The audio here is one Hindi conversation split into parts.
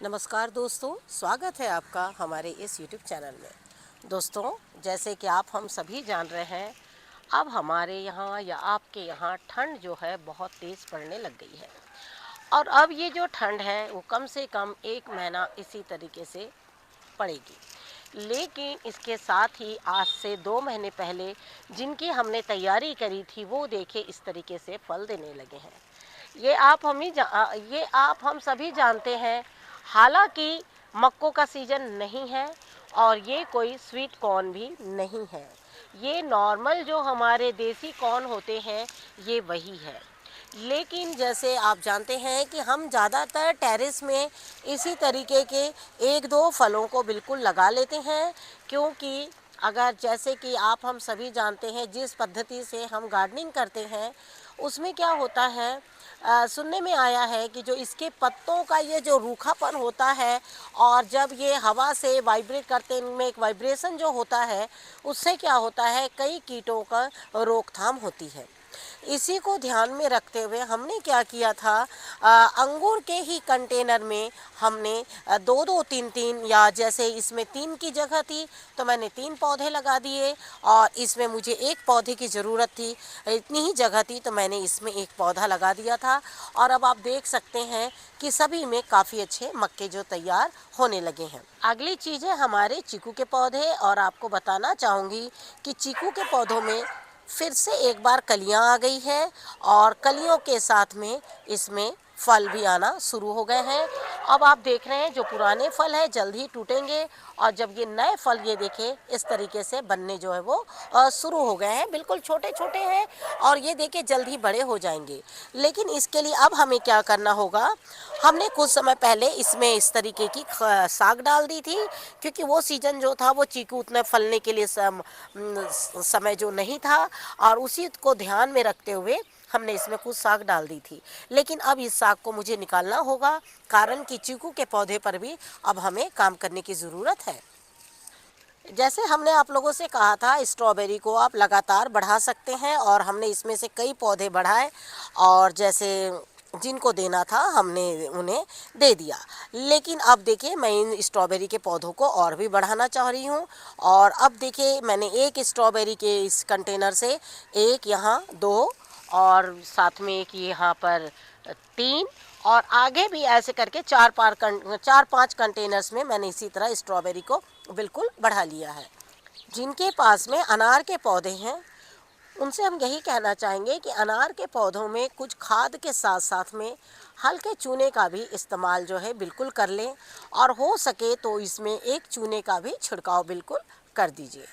नमस्कार दोस्तों, स्वागत है आपका हमारे इस YouTube चैनल में। दोस्तों, जैसे कि आप हम सभी जान रहे हैं, अब हमारे यहाँ या आपके यहाँ ठंड जो है बहुत तेज़ पड़ने लग गई है। और अब ये जो ठंड है वो कम से कम 1 महीना इसी तरीके से पड़ेगी। लेकिन इसके साथ ही आज से 2 महीने पहले जिनकी हमने तैयारी करी थी वो देखे इस तरीके से फल देने लगे हैं। ये आप हम सभी जानते हैं। हालांकि मक्कों का सीजन नहीं है और ये कोई स्वीट कॉर्न भी नहीं है। ये नॉर्मल जो हमारे देसी कॉर्न होते हैं ये वही है। लेकिन जैसे आप जानते हैं कि हम ज़्यादातर टेरेस में इसी तरीके के 1-2 फलों को बिल्कुल लगा लेते हैं, क्योंकि अगर जैसे कि आप हम सभी जानते हैं जिस पद्धति से हम गार्डनिंग करते हैं उसमें क्या होता है, सुनने में आया है कि जो इसके पत्तों का ये जो रूखापन होता है और जब ये हवा से वाइब्रेट करते इनमें एक वाइब्रेशन जो होता है उससे क्या होता है, कई कीटों का रोकथाम होती है। इसी को ध्यान में रखते हुए हमने क्या किया था, अंगूर के ही कंटेनर में हमने 2-2 3-3 या जैसे इसमें 3 की जगह थी तो मैंने 3 पौधे लगा दिए, और इसमें मुझे 1 पौधे की ज़रूरत थी, इतनी ही जगह थी तो मैंने इसमें 1 पौधा लगा दिया था। और अब आप देख सकते हैं कि सभी में काफ़ी अच्छे मक्के जो तैयार होने लगे हैं। अगली चीज़ है हमारे चीकू के पौधे, और आपको बताना चाहूँगी कि चीकू के पौधों में फिर से एक बार कलियां आ गई है, और कलियों के साथ में इसमें फल भी आना शुरू हो गए हैं। अब आप देख रहे हैं जो पुराने फल है जल्द ही टूटेंगे, और जब ये नए फल ये देखें इस तरीके से बनने जो है वो शुरू हो गए हैं। बिल्कुल छोटे छोटे हैं और ये देखें जल्द ही बड़े हो जाएंगे। लेकिन इसके लिए अब हमें क्या करना होगा, हमने कुछ समय पहले इसमें इस तरीके की साग डाल दी थी, क्योंकि वो सीज़न जो था वो चीकू उतने फलने के लिए समय जो नहीं था, और उसी को ध्यान में रखते हुए हमने इसमें कुछ साग डाल दी थी। लेकिन अब इस साग को मुझे निकालना होगा, कारण कि चीकू के पौधे पर भी अब हमें काम करने की ज़रूरत है। जैसे हमने आप लोगों से कहा था, स्ट्रॉबेरी को आप लगातार बढ़ा सकते हैं, और हमने इसमें से कई पौधे बढ़ाए, और जैसे जिनको देना था हमने उन्हें दे दिया। लेकिन अब देखिए मैं इन स्ट्रॉबेरी के पौधों को और भी बढ़ाना चाह रही हूँ, और अब देखिए मैंने एक स्ट्रॉबेरी के इस कंटेनर से एक यहाँ 2, और साथ में एक यहाँ पर 3, और आगे भी ऐसे करके 4-5 कंटेनर्स में मैंने इसी तरह स्ट्रॉबेरी को बिल्कुल बढ़ा लिया है। जिनके पास में अनार के पौधे हैं उनसे हम यही कहना चाहेंगे कि अनार के पौधों में कुछ खाद के साथ साथ में हल्के चूने का भी इस्तेमाल जो है बिल्कुल कर लें, और हो सके तो इसमें एक चूने का भी छिड़काव बिल्कुल कर दीजिए।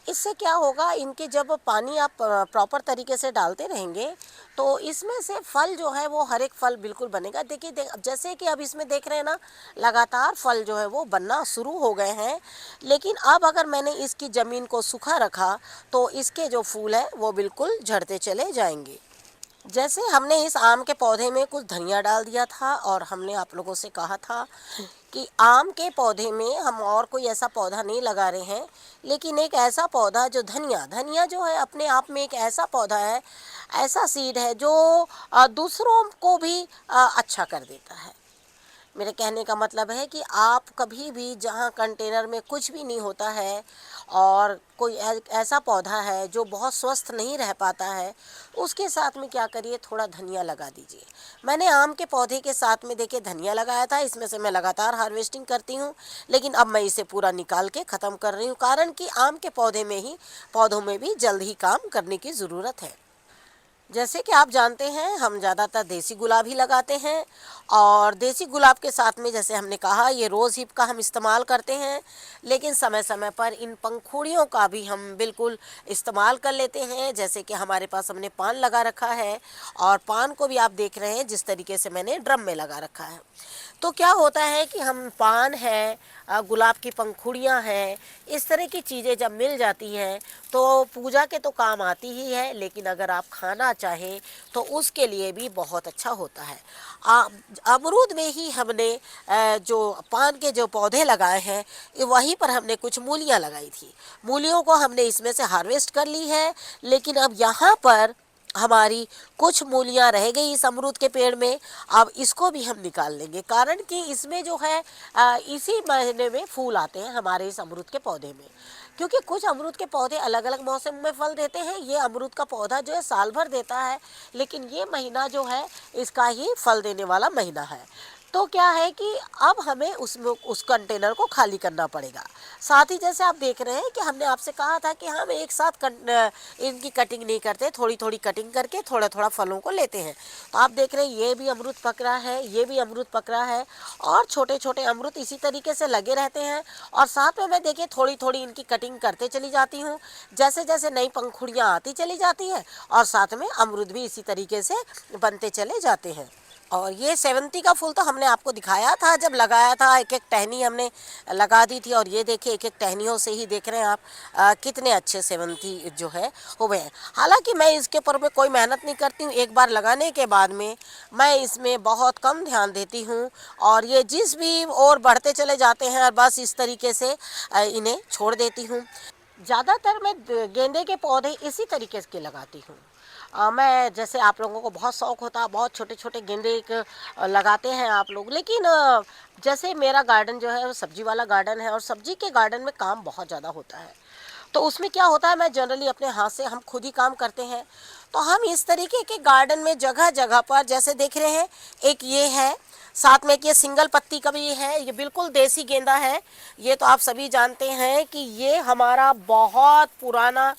इससे क्या होगा, इनके जब पानी आप प्रॉपर तरीके से डालते रहेंगे तो इसमें से फल जो है वो हर एक फल बिल्कुल बनेगा। देखिए जैसे कि अब इसमें देख रहे हैं ना, लगातार फल जो है वो बनना शुरू हो गए हैं। लेकिन अब अगर मैंने इसकी ज़मीन को सूखा रखा तो इसके जो फूल हैं वो बिल्कुल झड़ते चले जाएंगे। जैसे हमने इस आम के पौधे में कुछ धनिया डाल दिया था, और हमने आप लोगों से कहा था कि आम के पौधे में हम और कोई ऐसा पौधा नहीं लगा रहे हैं, लेकिन एक ऐसा पौधा जो धनिया धनिया जो है अपने आप में एक ऐसा पौधा है, ऐसा सीड है जो दूसरों को भी अच्छा कर देता है। मेरे कहने का मतलब है कि आप कभी भी जहाँ कंटेनर में कुछ भी नहीं होता है और कोई ऐसा पौधा है जो बहुत स्वस्थ नहीं रह पाता है, उसके साथ में क्या करिए, थोड़ा धनिया लगा दीजिए। मैंने आम के पौधे के साथ में देखिए धनिया लगाया था, इसमें से मैं लगातार हार्वेस्टिंग करती हूँ, लेकिन अब मैं इसे पूरा निकाल के ख़त्म कर रही हूँ, कारण कि आम के पौधों में भी जल्द ही काम करने की ज़रूरत है। जैसे कि आप जानते हैं हम ज़्यादातर देसी गुलाब ही लगाते हैं, और देसी गुलाब के साथ में जैसे हमने कहा ये रोज़ हिप का हम इस्तेमाल करते हैं, लेकिन समय समय पर इन पंखुड़ियों का भी हम बिल्कुल इस्तेमाल कर लेते हैं। जैसे कि हमारे पास हमने पान लगा रखा है, और पान को भी आप देख रहे हैं जिस तरीके से मैंने ड्रम में लगा रखा है। तो क्या होता है कि हम पान है, गुलाब की पंखुड़ियाँ हैं, इस तरह की चीज़ें जब मिल जाती हैं तो पूजा के तो काम आती ही है, लेकिन अगर आप खाना चाहें तो उसके लिए भी बहुत अच्छा होता है। अमरूद में ही हमने जो पान के जो पौधे लगाए हैं वहीं पर हमने कुछ मूलियाँ लगाई थी। मूलियों को हमने इसमें से हार्वेस्ट कर ली है, लेकिन अब यहाँ पर हमारी कुछ मूलियां रह गई इस अमरूद के पेड़ में। अब इसको भी हम निकाल लेंगे, कारण कि इसमें जो है इसी महीने में फूल आते हैं हमारे इस अमरूद के पौधे में। क्योंकि कुछ अमरूद के पौधे अलग अलग मौसम में फल देते हैं, ये अमरूद का पौधा जो है साल भर देता है, लेकिन ये महीना जो है इसका ही फल देने वाला महीना है। तो क्या है कि अब हमें उसमें उस कंटेनर को खाली करना पड़ेगा। साथ ही जैसे आप देख रहे हैं कि हमने आपसे कहा था कि हम एक साथ इनकी कटिंग नहीं करते, थोड़ी थोड़ी कटिंग करके थोड़ा थोड़ा फलों को लेते हैं। तो आप देख रहे हैं ये भी अमरूद पक रहा है, ये भी अमरूद पक रहा है, और छोटे छोटे अमरूद इसी तरीके से लगे रहते हैं। और साथ में मैं देखिए थोड़ी थोड़ी इनकी कटिंग करते चली जाती हूँ, जैसे जैसे नई पंखुड़ियाँ आती चली जाती हैं, और साथ में अमरूद भी इसी तरीके से बनते चले जाते हैं। और ये सेवंती का फूल तो हमने आपको दिखाया था जब लगाया था, एक एक टहनी हमने लगा दी थी, और ये देखिए एक एक टहनियों से ही देख रहे हैं आप कितने अच्छे सेवंती जो है हुए हैं। हालांकि मैं इसके ऊपर में कोई मेहनत नहीं करती हूँ, एक बार लगाने के बाद में मैं इसमें बहुत कम ध्यान देती हूँ, और ये जिस भी और बढ़ते चले जाते हैं और बस इस तरीके से इन्हें छोड़ देती हूँ। ज़्यादातर मैं गेंदे के पौधे इसी तरीके के लगाती हूँ। मैं जैसे आप लोगों को बहुत शौक़ होता है, बहुत छोटे छोटे गेंदे एक लगाते हैं आप लोग, लेकिन जैसे मेरा गार्डन जो है वो सब्जी वाला गार्डन है, और सब्जी के गार्डन में काम बहुत ज़्यादा होता है। तो उसमें क्या होता है, मैं जनरली अपने हाथ से हम खुद ही काम करते हैं। तो हम इस तरीके के गार्डन में जगह जगह पर जैसे देख रहे हैं, एक ये है, साथ में एक ये सिंगल पत्ती का भी है, ये बिल्कुल देसी गेंदा है। ये तो आप सभी जानते हैं कि ये हमारा बहुत पुराना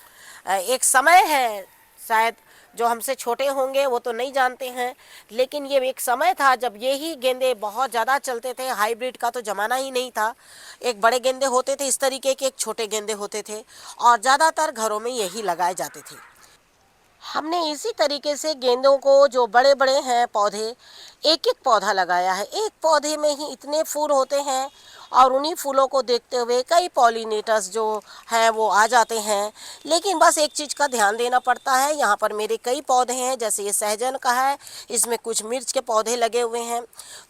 एक समय है, शायद जो हमसे छोटे होंगे वो तो नहीं जानते हैं, लेकिन ये एक समय था जब ये ही गेंदे बहुत ज़्यादा चलते थे। हाइब्रिड का तो ज़माना ही नहीं था। एक बड़े गेंदे होते थे इस तरीके के, एक छोटे गेंदे होते थे, और ज़्यादातर घरों में यही लगाए जाते थे। हमने इसी तरीके से गेंदों को, जो बड़े बड़े हैं पौधे, एक एक पौधा लगाया है। एक पौधे में ही इतने फूल होते हैं, और उन्हीं फूलों को देखते हुए कई पॉलिनेटर्स जो हैं वो आ जाते हैं। लेकिन बस एक चीज़ का ध्यान देना पड़ता है। यहाँ पर मेरे कई पौधे हैं, जैसे ये सहजन का है, इसमें कुछ मिर्च के पौधे लगे हुए हैं,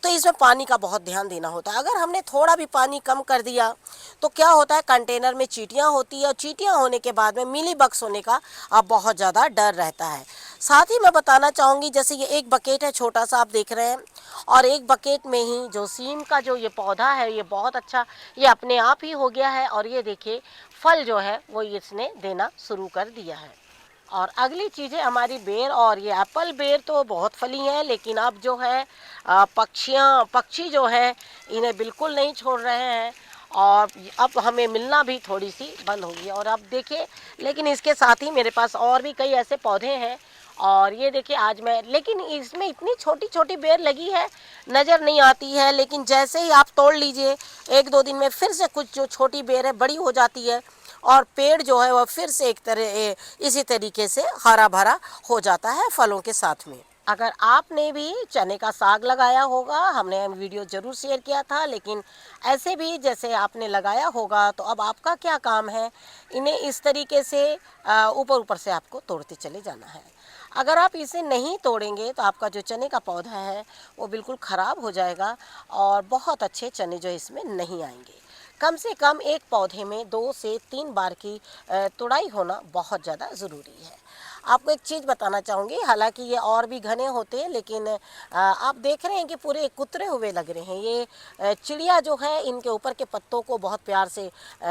तो इसमें पानी का बहुत ध्यान देना होता है। अगर हमने थोड़ा भी पानी कम कर दिया तो क्या होता है, कंटेनर में चींटियाँ होती है, और चींटियाँ होने के बाद में मिली बग्स होने का अब बहुत ज़्यादा डर रहता है। साथ ही मैं बताना चाहूँगी, जैसे ये एक बकेट है छोटा सा आप देख रहे हैं, और एक बकेट में ही जो सीम का जो ये पौधा है ये बहुत अच्छा, ये अपने आप ही हो गया है, और ये देखिए फल जो है वो इसने देना शुरू कर दिया है। और अगली चीज़ें हमारी बेर, और ये एप्पल बेर तो बहुत फली हैं, लेकिन अब जो है पक्षी जो है इन्हें बिल्कुल नहीं छोड़ रहे हैं, और अब हमें मिलना भी थोड़ी सी बंद हो गई। और अब देखिए, लेकिन इसके साथ ही मेरे पास और भी कई ऐसे पौधे हैं, और ये देखिए आज मैं, लेकिन इसमें इतनी छोटी छोटी बेर लगी है नज़र नहीं आती है, लेकिन जैसे ही आप तोड़ लीजिए एक दो दिन में फिर से कुछ जो छोटी बेर है बड़ी हो जाती है, और पेड़ जो है वह फिर से एक तरह इसी तरीके से हरा भरा हो जाता है फलों के साथ में। अगर आपने भी चने का साग लगाया होगा, हमने वीडियो ज़रूर शेयर किया था, लेकिन ऐसे भी जैसे आपने लगाया होगा, तो अब आपका क्या काम है, इन्हें इस तरीके से ऊपर ऊपर से आपको तोड़ते चले जाना है। अगर आप इसे नहीं तोड़ेंगे तो आपका जो चने का पौधा है वो बिल्कुल ख़राब हो जाएगा, और बहुत अच्छे चने जो इसमें नहीं आएंगे। कम से कम एक पौधे में 2 से 3 बार की तुड़ाई होना बहुत ज़्यादा ज़रूरी है। आपको एक चीज़ बताना चाहूँगी, हालांकि ये और भी घने होते हैं, लेकिन आप देख रहे हैं कि पूरे कुतरे हुए लग रहे हैं। ये चिड़िया जो है इनके ऊपर के पत्तों को बहुत प्यार से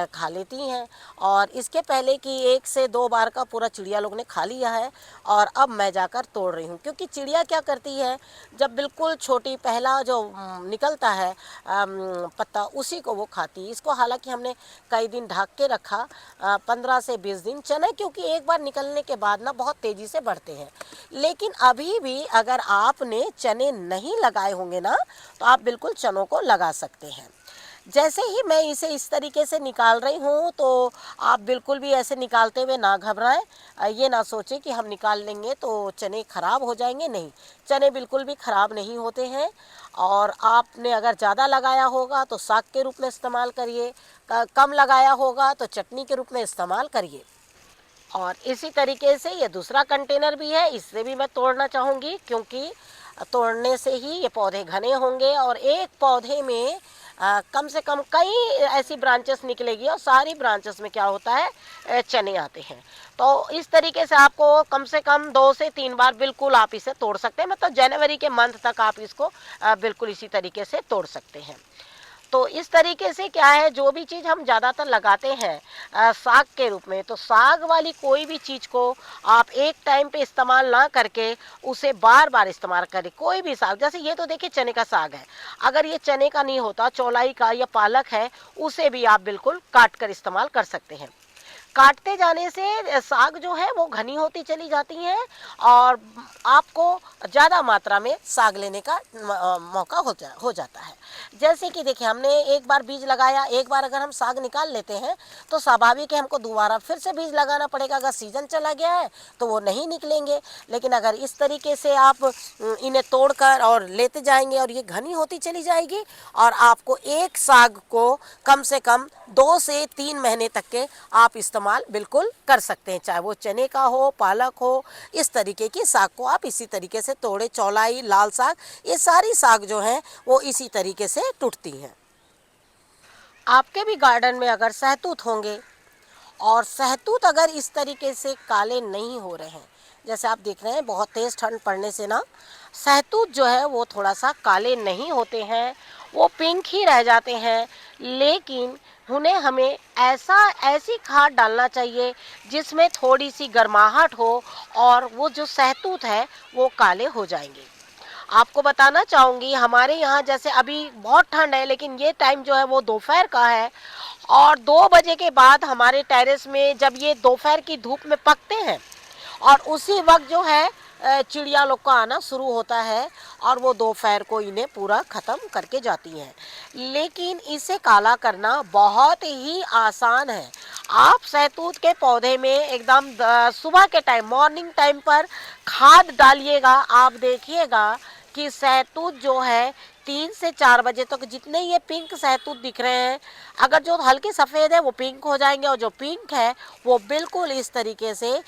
खा लेती हैं, और इसके पहले कि 1 से 2 बार का पूरा चिड़िया लोग ने खा लिया है, और अब मैं जाकर तोड़ रही हूँ। क्योंकि चिड़िया क्या करती है, जब बिल्कुल छोटी पहला जो निकलता है पत्ता, उसी को वो खाती है। इसको हालांकि हमने कई दिन ढक के रखा, 15 से 20 दिन। चने क्योंकि एक बार निकलने के बाद ना बहुत तेज़ी से बढ़ते हैं, लेकिन अभी भी अगर आपने चने नहीं लगाए होंगे ना, तो आप बिल्कुल चनों को लगा सकते हैं। जैसे ही मैं इसे इस तरीके से निकाल रही हूँ, तो आप बिल्कुल भी ऐसे निकालते हुए ना घबराएं, ये ना सोचें कि हम निकाल लेंगे तो चने ख़राब हो जाएंगे। नहीं, चने बिल्कुल भी ख़राब नहीं होते हैं। और आपने अगर ज़्यादा लगाया होगा तो साग के रूप में इस्तेमाल करिए, कम लगाया होगा तो चटनी के रूप में इस्तेमाल करिए। और इसी तरीके से ये दूसरा कंटेनर भी है, इससे भी मैं तोड़ना चाहूँगी, क्योंकि तोड़ने से ही ये पौधे घने होंगे, और एक पौधे में कम से कम कई ऐसी ब्रांचेस निकलेगी और सारी ब्रांचेस में क्या होता है, चने आते हैं। तो इस तरीके से आपको कम से कम 2 से 3 बार बिल्कुल आप इसे तोड़ सकते हैं, मतलब जनवरी के मंथ तक आप इसको बिल्कुल इसी तरीके से तोड़ सकते हैं। तो इस तरीके से क्या है, जो भी चीज़ हम ज़्यादातर लगाते हैं साग के रूप में, तो साग वाली कोई भी चीज़ को आप एक टाइम पे इस्तेमाल ना करके उसे बार बार इस्तेमाल करें। कोई भी साग, जैसे ये तो देखिए चने का साग है, अगर ये चने का नहीं होता, चौलाई का या पालक है, उसे भी आप बिल्कुल काट कर इस्तेमाल कर सकते हैं। काटते जाने से साग जो है वो घनी होती चली जाती है और आपको ज़्यादा मात्रा में साग लेने का मौका हो जाता है। जैसे कि देखिए, हमने एक बार बीज लगाया, एक बार अगर हम साग निकाल लेते हैं तो स्वाभाविक है हमको दोबारा फिर से बीज लगाना पड़ेगा। अगर सीजन चला गया है तो वो नहीं निकलेंगे। लेकिन अगर इस तरीके से आप इन्हें तोड़कर और लेते जाएंगे और ये घनी होती चली जाएगी और आपको एक साग को कम से कम 2 से 3 महीने तक के आप इस्तेमाल बिल्कुल कर सकते हैं, चाहे वो चने का हो, पालक हो। इस तरीके की साग को आप इसी तरीके से तोड़े, चौलाई, लाल साग, ये सारी साग जो हैं वो इसी तरीके से टूटती हैं। आपके भी गार्डन में अगर सहतूत होंगे और सहतूत अगर इस तरीके से काले नहीं हो रहे हैं, जैसे आप देख रहे हैं बहुत तेज़ ठंड पड़ने से ना सहतूत जो है वो थोड़ा सा काले नहीं होते हैं, वो पिंक ही रह जाते हैं। लेकिन उन्हें हमें ऐसी खाद डालना चाहिए जिसमें थोड़ी सी गर्माहट हो और वो जो सहतूत है वो काले हो जाएंगे। आपको बताना चाहूँगी, हमारे यहाँ जैसे अभी बहुत ठंड है, लेकिन ये टाइम जो है वो दोपहर का है और 2 बजे के बाद हमारे टेरेस में जब ये दोपहर की धूप में पकते हैं और उसी वक्त जो है चिड़िया लोग का आना शुरू होता है और वो दोपहर को इन्हें पूरा ख़त्म करके जाती हैं। लेकिन इसे काला करना बहुत ही आसान है। आप सहतूत के पौधे में एकदम सुबह के टाइम, मॉर्निंग टाइम पर खाद डालिएगा, आप देखिएगा कि सहतूत जो है 3 से 4 बजे तक जितने ये पिंक सहतूत दिख रहे हैं, अगर जो हल्के सफ़ेद है वो पिंक हो जाएंगे और जो पिंक है वो बिल्कुल इस तरीके से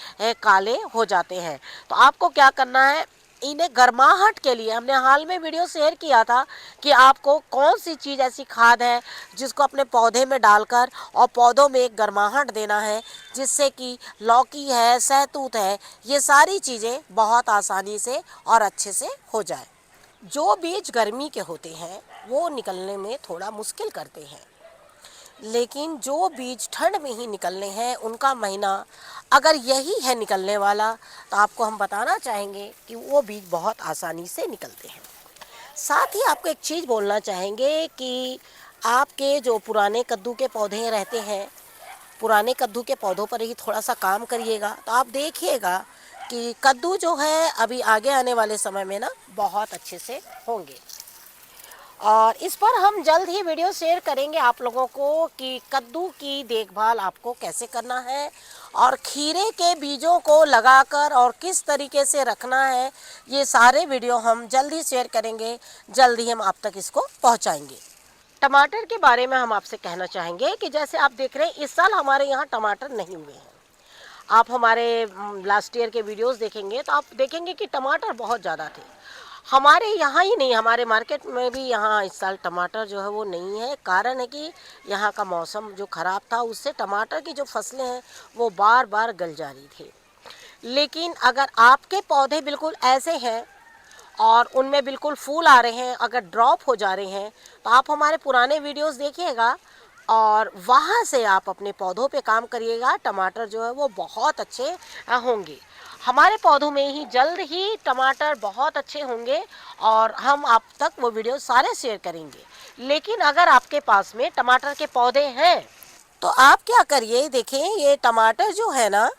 काले हो जाते हैं। तो आपको क्या करना है, इन्हें गर्माहट के लिए हमने हाल में वीडियो शेयर किया था कि आपको कौन सी चीज़ ऐसी खाद है जिसको अपने पौधे में डालकर और पौधों में एक गर्माहट देना है, जिससे कि लौकी है, सहतूत है, ये सारी चीज़ें बहुत आसानी से और अच्छे से हो जाए। जो बीज गर्मी के होते हैं वो निकलने में थोड़ा मुश्किल करते हैं, लेकिन जो बीज ठंड में ही निकलने हैं उनका महीना अगर यही है निकलने वाला, तो आपको हम बताना चाहेंगे कि वो बीज बहुत आसानी से निकलते हैं। साथ ही आपको एक चीज़ बोलना चाहेंगे कि आपके जो पुराने कद्दू के पौधे रहते हैं, पुराने कद्दू के पौधों पर ही थोड़ा सा काम करिएगा, तो आप देखिएगा कि कद्दू जो है अभी आगे आने वाले समय में ना बहुत अच्छे से होंगे। और इस पर हम जल्द ही वीडियो शेयर करेंगे आप लोगों को कि कद्दू की देखभाल आपको कैसे करना है और खीरे के बीजों को लगाकर और किस तरीके से रखना है, ये सारे वीडियो हम जल्द ही शेयर करेंगे, जल्द ही हम आप तक इसको पहुंचाएंगे। टमाटर के बारे में हम आपसे कहना चाहेंगे कि जैसे आप देख रहे हैं इस साल हमारे यहाँ टमाटर नहीं हुए हैं। आप हमारे लास्ट ईयर के वीडियोस देखेंगे तो आप देखेंगे कि टमाटर बहुत ज़्यादा थे। हमारे यहाँ ही नहीं, हमारे मार्केट में भी यहाँ इस साल टमाटर जो है वो नहीं है। कारण है कि यहाँ का मौसम जो ख़राब था, उससे टमाटर की जो फसलें हैं वो बार बार गल जा रही थी। लेकिन अगर आपके पौधे बिल्कुल ऐसे हैं और उनमें बिल्कुल फूल आ रहे हैं, अगर ड्रॉप हो जा रहे हैं, तो आप हमारे पुराने वीडियोस देखिएगा और वहाँ से आप अपने पौधों पे काम करिएगा। टमाटर जो है वो बहुत अच्छे होंगे। हमारे पौधों में ही जल्द ही टमाटर बहुत अच्छे होंगे और हम आप तक वो वीडियो सारे शेयर करेंगे। लेकिन अगर आपके पास में टमाटर के पौधे हैं तो आप क्या करिए, देखें ये टमाटर जो है ना,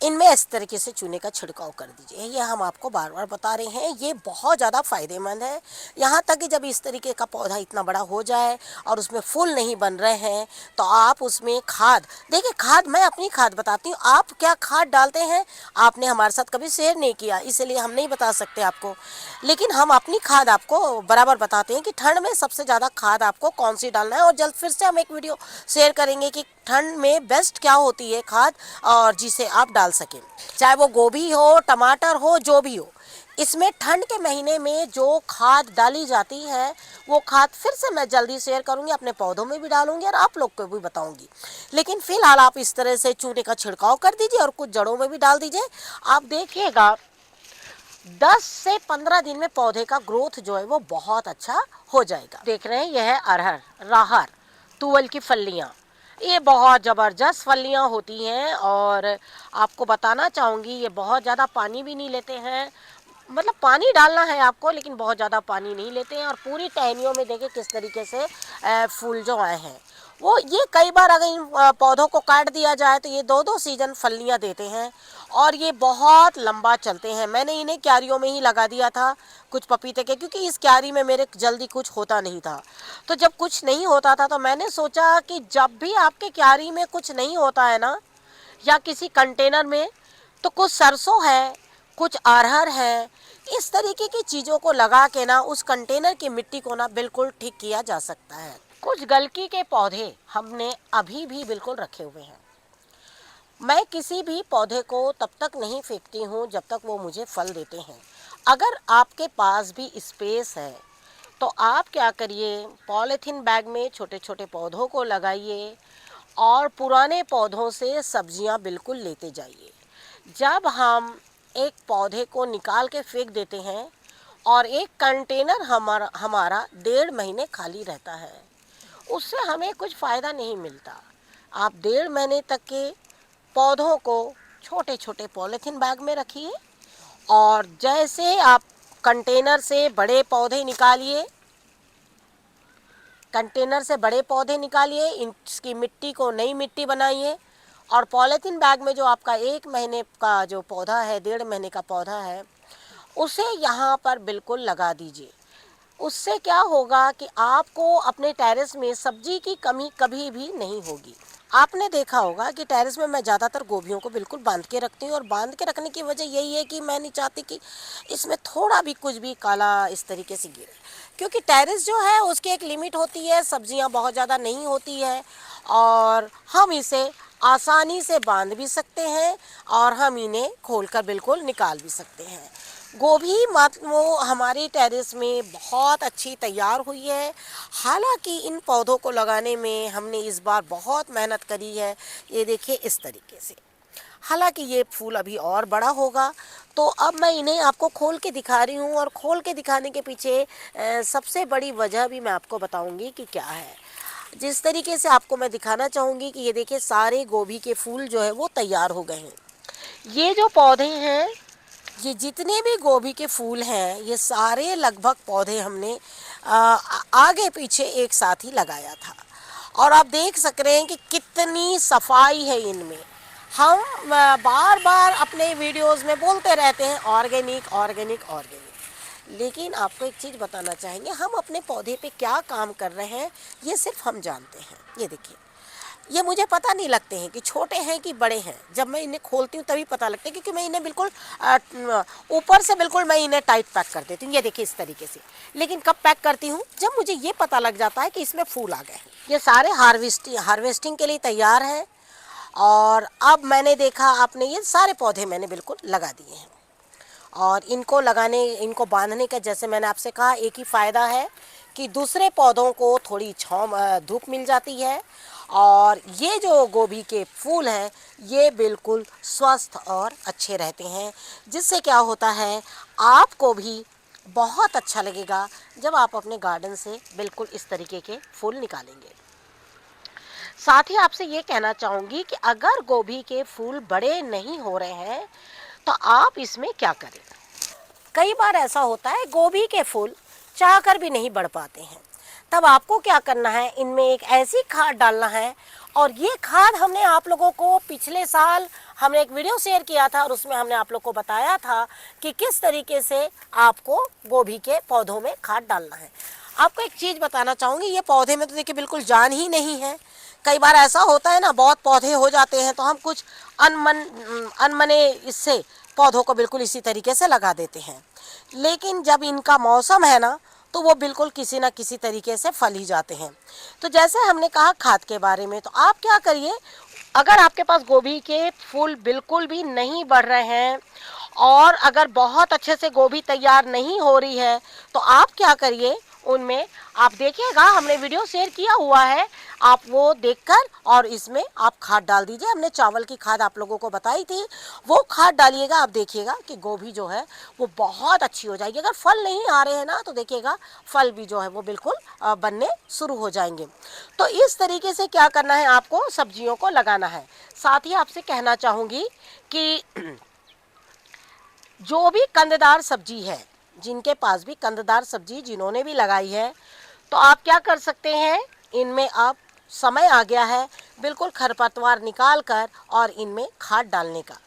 इनमें इस तरीके से चूने का छिड़काव कर दीजिए। ये हम आपको बार बार बता रहे हैं, ये बहुत ज़्यादा फ़ायदेमंद है। यहाँ तक कि जब इस तरीके का पौधा इतना बड़ा हो जाए और उसमें फूल नहीं बन रहे हैं तो आप उसमें खाद, देखिए खाद, मैं अपनी खाद बताती हूँ, आप क्या खाद डालते हैं आपने हमारे साथ कभी शेयर नहीं किया, इसलिए हम नहीं बता सकते आपको। लेकिन हम अपनी खाद आपको बराबर बताते हैं कि ठंड में सबसे ज़्यादा खाद आपको कौन सी डालना है। और जल्द फिर से हम एक वीडियो शेयर करेंगे कि ठंड में बेस्ट क्या होती है खाद और जिसे आप डाल सकें, चाहे वो गोभी हो, टमाटर हो, जो भी हो। इसमें ठंड के महीने में जो खाद डाली जाती है वो खाद फिर से मैं जल्दी शेयर करूंगी, अपने पौधों में भी डालूंगी और आप लोग को भी बताऊंगी। लेकिन फिलहाल आप इस तरह से चूने का छिड़काव कर दीजिए और कुछ जड़ों में भी डाल दीजिए। आप देखिएगा 10 से 15 दिन में पौधे का ग्रोथ जो है वो बहुत अच्छा हो जाएगा। देख रहे हैं यह है अरहर, राहर, तुवल की फलियाँ। ये बहुत ज़बरदस्त फलियाँ होती हैं और आपको बताना चाहूँगी ये बहुत ज़्यादा पानी भी नहीं लेते हैं। मतलब पानी डालना है आपको, लेकिन बहुत ज़्यादा पानी नहीं लेते हैं। और पूरी टहनियों में देखिए किस तरीके से फूल जो आए हैं वो, ये कई बार अगर इन पौधों को काट दिया जाए तो ये 2-2 सीजन फलियाँ देते हैं और ये बहुत लंबा चलते हैं। मैंने इन्हें क्यारियों में ही लगा दिया था कुछ पपीते के, क्योंकि इस क्यारी में मेरे जल्दी कुछ होता नहीं था। तो जब कुछ नहीं होता था तो मैंने सोचा कि जब भी आपके क्यारी में कुछ नहीं होता है ना, या किसी कंटेनर में, तो कुछ सरसों है, कुछ अरहर है, इस तरीके की चीज़ों को लगा के ना उस कंटेनर की मिट्टी को ना बिल्कुल ठीक किया जा सकता है। कुछ गलकी के पौधे हमने अभी भी बिल्कुल रखे हुए हैं। मैं किसी भी पौधे को तब तक नहीं फेंकती हूँ जब तक वो मुझे फल देते हैं। अगर आपके पास भी स्पेस है तो आप क्या करिए, पॉलीथीन बैग में छोटे छोटे पौधों को लगाइए और पुराने पौधों से सब्जियां बिल्कुल लेते जाइए। जब हम एक पौधे को निकाल के फेंक देते हैं और एक कंटेनर हमारा हमारा 1.5 महीने खाली रहता है, उससे हमें कुछ फ़ायदा नहीं मिलता। आप 1.5 महीने तक के पौधों को छोटे छोटे पॉलीथीन बैग में रखिए और जैसे आप कंटेनर से बड़े पौधे निकालिए, कंटेनर से बड़े पौधे निकालिए, इसकी मिट्टी को नई मिट्टी बनाइए और पॉलीथीन बैग में जो आपका 1 महीने का जो पौधा है, 1.5 महीने का पौधा है, उसे यहाँ पर बिल्कुल लगा दीजिए। उससे क्या होगा कि आपको अपने टेरेस में सब्जी की कमी कभी भी नहीं होगी। आपने देखा होगा कि टेरेस में मैं ज़्यादातर गोभियों को बिल्कुल बांध के रखती हूँ और बांध के रखने की वजह यही है कि मैं नहीं चाहती कि इसमें थोड़ा भी कुछ भी काला इस तरीके से गिरे, क्योंकि टेरेस जो है उसकी एक लिमिट होती है, सब्जियाँ बहुत ज़्यादा नहीं होती है और हम इसे आसानी से बांध भी सकते हैं और हम इन्हें खोलकर बिल्कुल निकाल भी सकते हैं। गोभी वो हमारी टेरेस में बहुत अच्छी तैयार हुई है। हालांकि इन पौधों को लगाने में हमने इस बार बहुत मेहनत करी है। ये देखिए इस तरीके से, हालांकि ये फूल अभी और बड़ा होगा। तो अब मैं इन्हें आपको खोल के दिखा रही हूँ और खोल के दिखाने के पीछे सबसे बड़ी वजह भी मैं आपको बताऊँगी कि क्या है। जिस तरीके से आपको मैं दिखाना चाहूँगी कि ये देखिए सारे गोभी के फूल जो है वो तैयार हो गए हैं। ये जो पौधे हैं, ये जितने भी गोभी के फूल हैं, ये सारे लगभग पौधे हमने आगे पीछे एक साथ ही लगाया था और आप देख सक रहे हैं कि कितनी सफाई है इनमें। हम बार बार अपने वीडियोस में बोलते रहते हैं ऑर्गेनिक ऑर्गेनिक ऑर्गेनिक, लेकिन आपको एक चीज़ बताना चाहेंगे, हम अपने पौधे पे क्या काम कर रहे हैं ये सिर्फ हम जानते हैं। ये देखिए, ये मुझे पता नहीं लगते हैं कि छोटे हैं कि बड़े हैं। जब मैं इन्हें खोलती हूँ तभी पता लगता है, क्योंकि मैं इन्हें बिल्कुल ऊपर से बिल्कुल मैं इन्हें टाइट पैक कर देती हूँ। ये देखिए इस तरीके से। लेकिन कब पैक करती हूँ, जब मुझे ये पता लग जाता है कि इसमें फूल आ गए हैं। ये सारे हार्वेस्टिंग के लिए तैयार है और अब मैंने देखा, आपने ये सारे पौधे मैंने बिल्कुल लगा दिए हैं और इनको बांधने का, जैसे मैंने आपसे कहा, एक ही फ़ायदा है कि दूसरे पौधों को थोड़ी धूप मिल जाती है और ये जो गोभी के फूल हैं ये बिल्कुल स्वस्थ और अच्छे रहते हैं, जिससे क्या होता है आपको भी बहुत अच्छा लगेगा जब आप अपने गार्डन से बिल्कुल इस तरीके के फूल निकालेंगे। साथ ही आपसे ये कहना चाहूँगी कि अगर गोभी के फूल बड़े नहीं हो रहे हैं तो आप इसमें क्या करें। कई बार ऐसा होता है गोभी के फूल चाहकर भी नहीं बढ़ पाते हैं, तब आपको क्या करना है, इनमें एक ऐसी खाद डालना है। और ये खाद हमने आप लोगों को पिछले साल हमने एक वीडियो शेयर किया था और उसमें हमने आप लोग को बताया था कि किस तरीके से आपको गोभी के पौधों में खाद डालना है। आपको एक चीज़ बताना चाहूँगी, ये पौधे में तो देखिए बिल्कुल जान ही नहीं है। कई बार ऐसा होता है ना, बहुत पौधे हो जाते हैं तो हम कुछ अनमने इससे पौधों को बिल्कुल इसी तरीके से लगा देते हैं, लेकिन जब इनका मौसम है ना तो वो बिल्कुल किसी ना किसी तरीके से फल ही जाते हैं। तो जैसे हमने कहा खाद के बारे में, तो आप क्या करिए, अगर आपके पास गोभी के फूल बिल्कुल भी नहीं बढ़ रहे हैं और अगर बहुत अच्छे से गोभी तैयार नहीं हो रही है तो आप क्या करिए, उनमें आप देखिएगा हमने वीडियो शेयर किया हुआ है, आप वो देखकर और इसमें आप खाद डाल दीजिए। हमने चावल की खाद आप लोगों को बताई थी, वो खाद डालिएगा। आप देखिएगा कि गोभी जो है वो बहुत अच्छी हो जाएगी। अगर फल नहीं आ रहे हैं ना तो देखिएगा फल भी जो है वो बिल्कुल बनने शुरू हो जाएंगे। तो इस तरीके से क्या करना है, आपको सब्जियों को लगाना है। साथ ही आपसे कहना चाहूँगी कि जो भी कंददार सब्जी है, जिनके पास भी कंददार सब्जी जिन्होंने भी लगाई है, तो आप क्या कर सकते हैं, इनमें अब समय आ गया है बिल्कुल खरपतवार निकाल कर और इनमें खाद डालने का।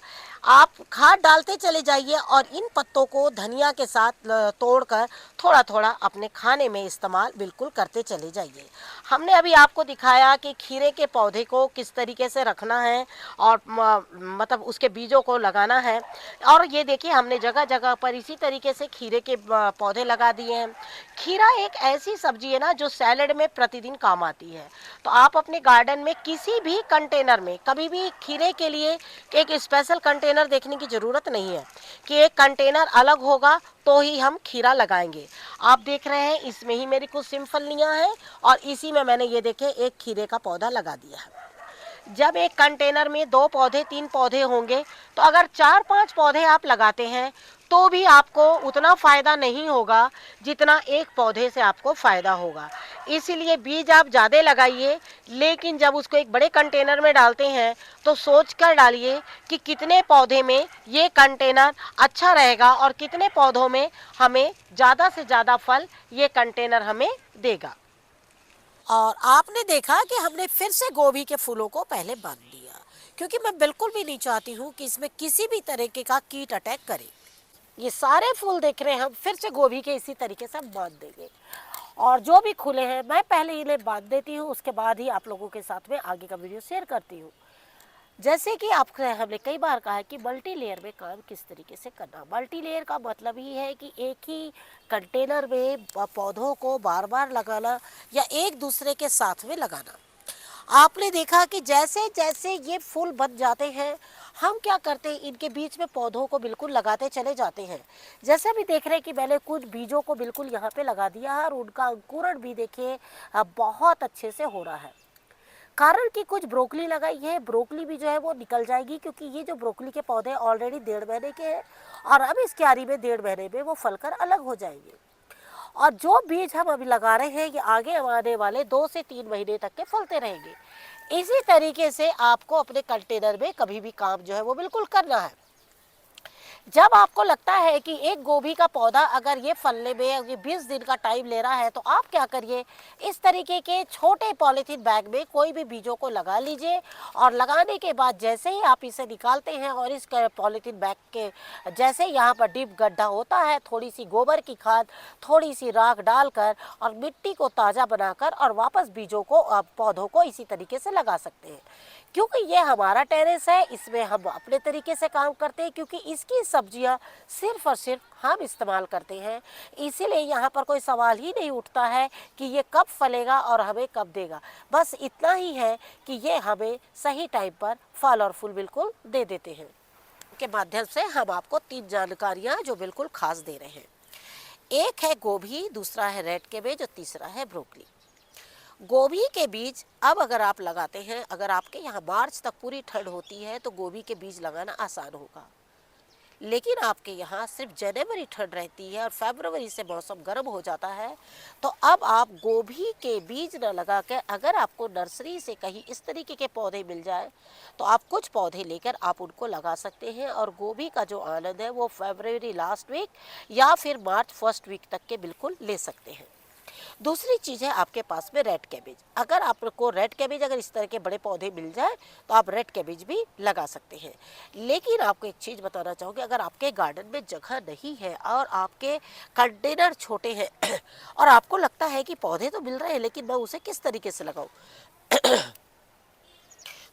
आप खाद डालते चले जाइए और इन पत्तों को धनिया के साथ तोड़कर थोड़ा थोड़ा अपने खाने में इस्तेमाल बिल्कुल करते चले जाइए। हमने अभी आपको दिखाया कि खीरे के पौधे को किस तरीके से रखना है और मतलब उसके बीजों को लगाना है। और ये देखिए हमने जगह जगह पर इसी तरीके से खीरे के पौधे लगा दिए हैं। खीरा एक ऐसी सब्जी है ना जो सैलेड में प्रतिदिन काम आती है। तो आप अपने गार्डन में किसी भी कंटेनर में कभी भी खीरे के लिए एक स्पेशल कंटेनर देखने की ज़रूरत नहीं है कि एक कंटेनर अलग होगा तो ही हम खीरा लगाएंगे। आप देख रहे हैं इसमें ही मेरी कुछ सिमफलियाँ हैं और इसी में मैंने ये देखे एक खीरे का पौधा लगा दिया है। जब एक कंटेनर में 2 पौधे 3 पौधे होंगे तो अगर 4-5 पौधे आप लगाते हैं तो भी आपको उतना फ़ायदा नहीं होगा जितना एक पौधे से आपको फ़ायदा होगा। इसीलिए बीज आप ज़्यादा लगाइए, लेकिन जब उसको एक बड़े कंटेनर में डालते हैं तो सोच कर डालिए कि कितने पौधे में ये कंटेनर अच्छा रहेगा और कितने पौधों में हमें ज़्यादा से ज़्यादा फल ये कंटेनर हमें देगा। और आपने देखा कि हमने फिर से गोभी के फूलों को पहले बांध दिया, क्योंकि मैं बिल्कुल भी नहीं चाहती हूँ कि इसमें किसी भी तरीके का कीट अटैक करे। ये सारे फूल देख रहे हैं, हम फिर से गोभी के इसी तरीके से बांध देंगे। और जो भी खुले हैं मैं पहले इन्हें बांध देती हूँ, उसके बाद ही आप लोगों के साथ में आगे का वीडियो शेयर करती हूँ। जैसे कि आप हमने कई बार कहा है कि मल्टी लेयर में काम किस तरीके से करना। मल्टी लेयर का मतलब ही है कि एक ही कंटेनर में पौधों को बार बार लगाना या एक दूसरे के साथ में लगाना। आपने देखा कि जैसे जैसे ये फूल बन जाते हैं हम क्या करते हैं, इनके बीच में पौधों को बिल्कुल लगाते चले जाते हैं। जैसे भी देख रहे हैं कि मैंने कुछ बीजों को बिल्कुल यहाँ पे लगा दिया है और उनका अंकुरण भी देखिए बहुत अच्छे से हो रहा है। कारण कि कुछ ब्रोकली लगाई है, ब्रोकली भी जो है वो निकल जाएगी, क्योंकि ये जो ब्रोकली के पौधे ऑलरेडी 1.5 महीने के हैं और अब इस क्यारी में 1.5 महीने में वो फलकर अलग हो जाएंगे। और जो बीज हम अभी लगा रहे हैं ये आगे आने वाले 2 से 3 महीने तक के फलते रहेंगे। इसी तरीके से आपको अपने कंटेनर में कभी भी काम जो है वो बिल्कुल करना है। जब आपको लगता है कि एक गोभी का पौधा अगर ये फलने में ये 20 दिन का टाइम ले रहा है तो आप क्या करिए, इस तरीके के छोटे पॉलीथीन बैग में कोई भी बीजों को लगा लीजिए। और लगाने के बाद जैसे ही आप इसे निकालते हैं और इस पॉलीथीन बैग के जैसे यहाँ पर डीप गड्ढा होता है, थोड़ी सी गोबर की खाद, थोड़ी सी राख डालकर और मिट्टी को ताज़ा बनाकर और वापस बीजों को पौधों को इसी तरीके से लगा सकते हैं। क्योंकि ये हमारा टेरेस है, इसमें हम अपने तरीके से काम करते हैं, क्योंकि इसकी सब्जियां सिर्फ और सिर्फ हम इस्तेमाल करते हैं। इसीलिए यहाँ पर कोई सवाल ही नहीं उठता है कि ये कब फलेगा और हमें कब देगा। बस इतना ही है कि ये हमें सही टाइम पर फल और फूल बिल्कुल दे देते हैं। के माध्यम से हम आपको 3 जानकारियाँ जो बिल्कुल खास दे रहे हैं। एक है गोभी, दूसरा है रेड कैबेज और तीसरा है ब्रोकली। गोभी के बीज अब अगर आप लगाते हैं, अगर आपके यहाँ मार्च तक पूरी ठंड होती है तो गोभी के बीज लगाना आसान होगा। लेकिन आपके यहाँ सिर्फ जनवरी ठंड रहती है और फरवरी से मौसम गर्म हो जाता है, तो अब आप गोभी के बीज न लगा के अगर आपको नर्सरी से कहीं इस तरीके के पौधे मिल जाए तो आप कुछ पौधे लेकर आप उनको लगा सकते हैं। और गोभी का जो आनंद है वो फरवरी लास्ट वीक या फिर मार्च फर्स्ट वीक तक के बिल्कुल ले सकते हैं। दूसरी चीज़ है आपके पास में रेड कैबेज। अगर आपको रेड कैबेज अगर इस तरह के बड़े पौधे मिल जाए तो आप रेड कैबेज भी लगा सकते हैं। लेकिन आपको एक चीज़ बताना चाहूँगी, अगर आपके गार्डन में जगह नहीं है और आपके कंटेनर छोटे हैं और आपको लगता है कि पौधे तो मिल रहे हैं लेकिन मैं उसे किस तरीके से लगाऊँ,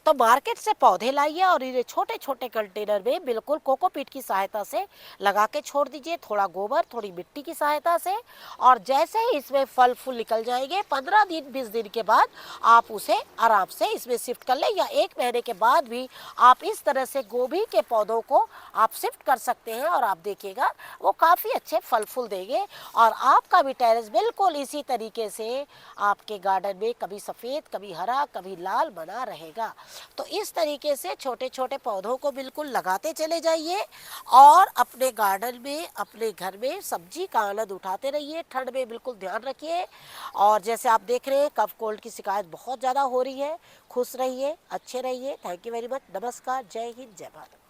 तो मार्केट से पौधे लाइए और इन्हें छोटे छोटे कंटेनर में बिल्कुल कोकोपीट की सहायता से लगा के छोड़ दीजिए, थोड़ा गोबर, थोड़ी मिट्टी की सहायता से। और जैसे ही इसमें फल फूल निकल जाएंगे 15 दिन 20 दिन के बाद आप उसे आराम से इसमें शिफ्ट कर लें, या 1 महीने के बाद भी आप इस तरह से गोभी के पौधों को आप शिफ्ट कर सकते हैं। और आप देखिएगा वो काफ़ी अच्छे फल फूल देंगे और आपका भी टेरेस बिल्कुल इसी तरीके से आपके गार्डन में कभी सफ़ेद, कभी हरा, कभी लाल बना रहेगा। तो इस तरीके से छोटे छोटे पौधों को बिल्कुल लगाते चले जाइए और अपने गार्डन में, अपने घर में सब्जी का आनंद उठाते रहिए। ठंड में बिल्कुल ध्यान रखिए। और जैसे आप देख रहे हैं कफ कोल्ड की शिकायत बहुत ज़्यादा हो रही है। खुश रहिए, अच्छे रहिए। Thank you very much. नमस्कार, जय हिंद, जय भारत।